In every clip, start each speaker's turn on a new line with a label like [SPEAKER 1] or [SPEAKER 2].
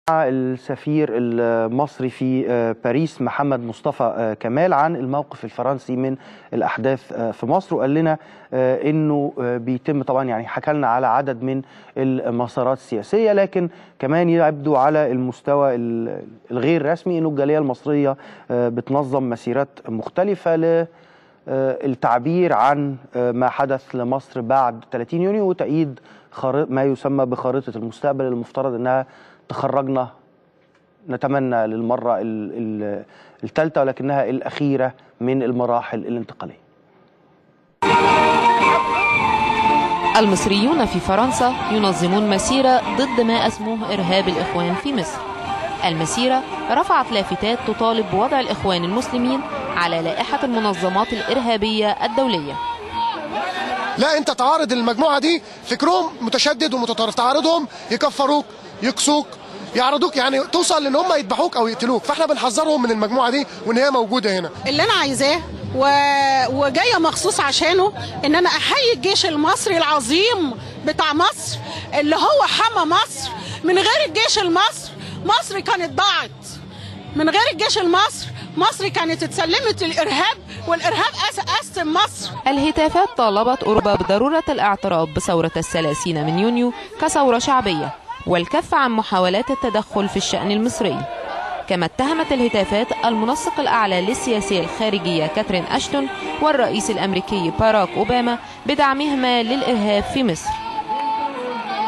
[SPEAKER 1] السفير المصري في باريس محمد مصطفى كمال عن الموقف الفرنسي من الأحداث في مصر، وقال لنا إنه بيتم طبعا يعني حكى لنا على عدد من المسارات السياسية، لكن كمان يبدو على المستوى الغير رسمي إنه الجالية المصرية بتنظم مسيرات مختلفة للتعبير عن ما حدث لمصر بعد 30 يونيو وتأييد ما يسمى بخارطة المستقبل المفترض أنها تخرجنا نتمنى للمرة الثالثة ولكنها الأخيرة من المراحل الانتقالية.
[SPEAKER 2] المصريون في فرنسا ينظمون مسيرة ضد ما أسموه إرهاب الإخوان في مصر. المسيرة رفعت لافتات تطالب بوضع الإخوان المسلمين على لائحة المنظمات الإرهابية الدولية.
[SPEAKER 3] لا، انت تعارض المجموعه دي، فكرهم متشدد ومتطرف، تعارضهم يكفروك يكسوك يعرضوك، يعني توصل لان هم يذبحوك او يقتلوك، فاحنا بنحذرهم من المجموعه دي وان هي موجوده هنا.
[SPEAKER 4] اللي انا عايزاه وجايه مخصوص عشانه ان انا احيي الجيش المصري العظيم بتاع مصر اللي هو حمى مصر. من غير الجيش المصري مصر كانت ضاعت، من غير الجيش المصري مصر كانت اتسلمت الارهاب، والارهاب قسم مصر.
[SPEAKER 2] الهتافات طالبت اوروبا بضروره الاعتراف بثوره 30 من يونيو كثوره شعبيه والكف عن محاولات التدخل في الشأن المصري. كما اتهمت الهتافات المنسق الأعلى للسياسة الخارجية كاترين أشتون والرئيس الأمريكي باراك أوباما بدعمهما للإرهاب في مصر.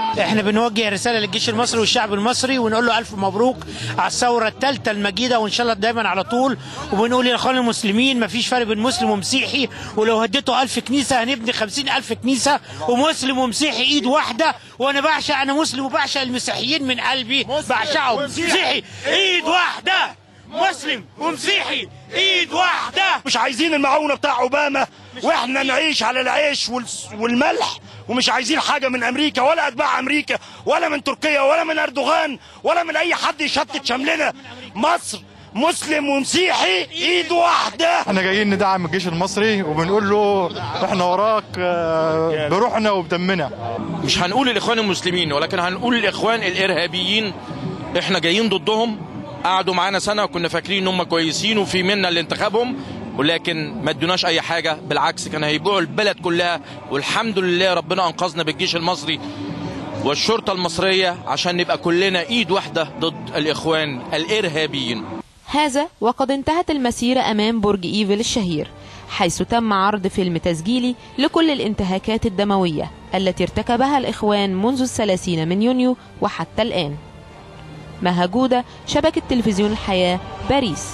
[SPEAKER 5] احنا بنوجه رسالة للجيش المصري والشعب المصري ونقول له ألف مبروك على الثورة الثالثة المجيدة، وإن شاء الله دايما على طول. وبنقول للإخوان المسلمين مفيش فرق بين مسلم ومسيحي، ولو هديتوا 1000 كنيسة هنبني 50,000 كنيسة، ومسلم ومسيحي إيد واحدة. وأنا بعشق، أنا مسلم وبعشق المسيحيين من قلبي، بعشقهم. مسيحي إيد واحدة، مسلم ومسيحي ايد واحده.
[SPEAKER 6] مش عايزين المعونه بتاع اوباما واحنا نعيش على العيش والملح، ومش عايزين حاجه من امريكا ولا اتباع امريكا ولا من تركيا ولا من اردوغان ولا من اي حد يشتت شملنا. مصر مسلم ومسيحي ايد واحده.
[SPEAKER 7] احنا جايين ندعم الجيش المصري وبنقول له احنا وراك بروحنا وبدمنا.
[SPEAKER 8] مش هنقول الاخوان المسلمين ولكن هنقول الاخوان الارهابيين، احنا جايين ضدهم. قعدوا معانا سنه وكنا فاكرين ان هم كويسين وفي منا اللي انتخابهم، ولكن ما ادوناش اي حاجه، بالعكس كان هيبيعوا البلد كلها. والحمد لله ربنا انقذنا بالجيش المصري والشرطه المصريه عشان نبقى كلنا ايد واحده ضد الاخوان الارهابيين.
[SPEAKER 2] هذا وقد انتهت المسيره امام برج ايفل الشهير، حيث تم عرض فيلم تسجيلي لكل الانتهاكات الدمويه التي ارتكبها الاخوان منذ 30 من يونيو وحتى الان. مها جودة، شبكة تلفزيون الحياة، باريس.